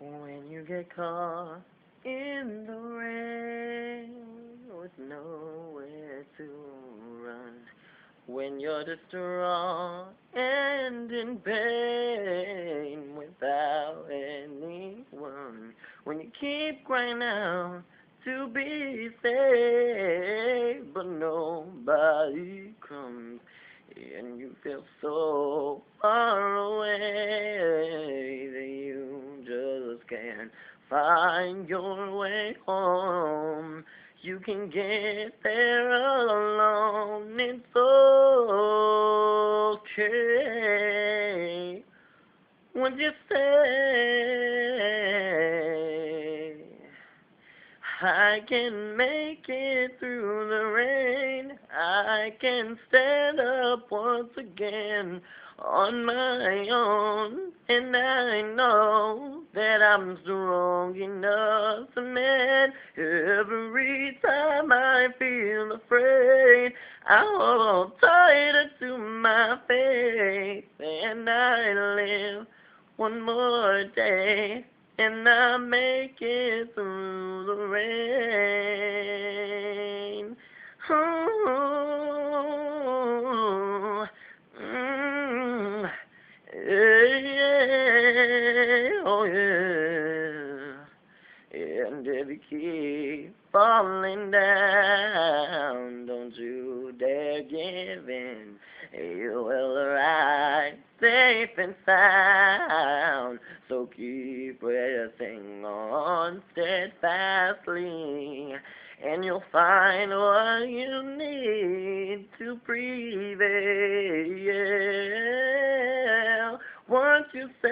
When you get caught in the rain with nowhere to run, when you're distraught and in pain without anyone, when you keep crying out to be saved, but nobody comes, and you feel so far away that you just can't find your way home. You can get there alone, it's okay. Once you say, I can make it through the rain, I can stand up once again on my own, and I know that I'm strong enough to mend. Every time I feel afraid, I hold tighter to my faith, and I live one more day, and I make it through the rain. Oh, yeah, oh yeah. And if you keep falling down, don't you dare give in. You will arrive safe and sound. So keep pressing on steadfastly, and you'll find what you need to prevail. Once you say,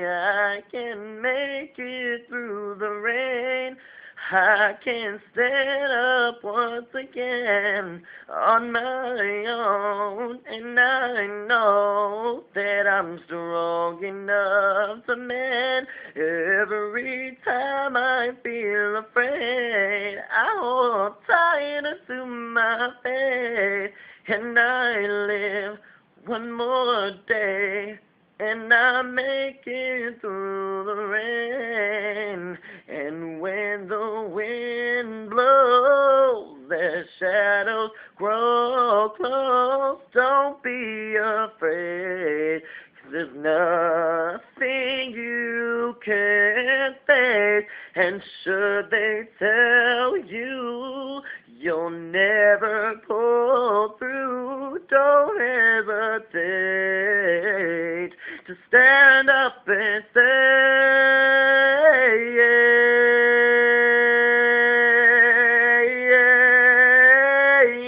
I can make it through the rain, I can stand up once again on my own, and I know that I'm strong enough to mend. Every time I feel afraid, I hold tighter to my faith, and I live one more day, and I make it through the rain. And when the wind blows, the shadows grow close. Don't be afraid, 'cause there's nothing you can't face. And should they tell you you'll never pull through, don't hesitate to stand up and say,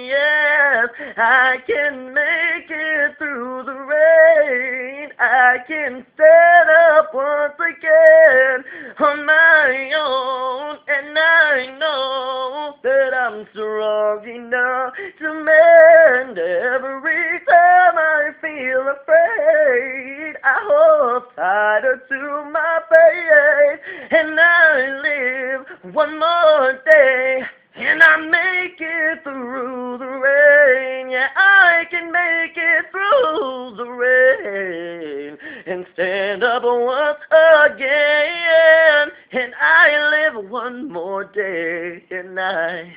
yes, I can make it through the rain. I can stand up once again on my own, and I know that I'm strong enough to mend. Every time I feel afraid, I hold tighter to my faith, and I live one more day, and I make it through the rain. Yeah, I can make it through the rain and stand up once again, and I live one more day, and I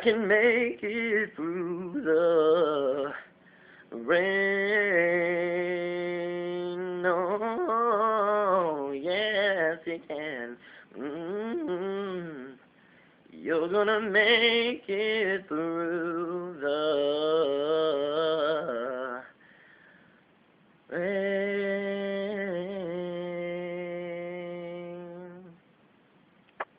can make it through the rain. Oh, yes, you can. You're gonna make it through the rain.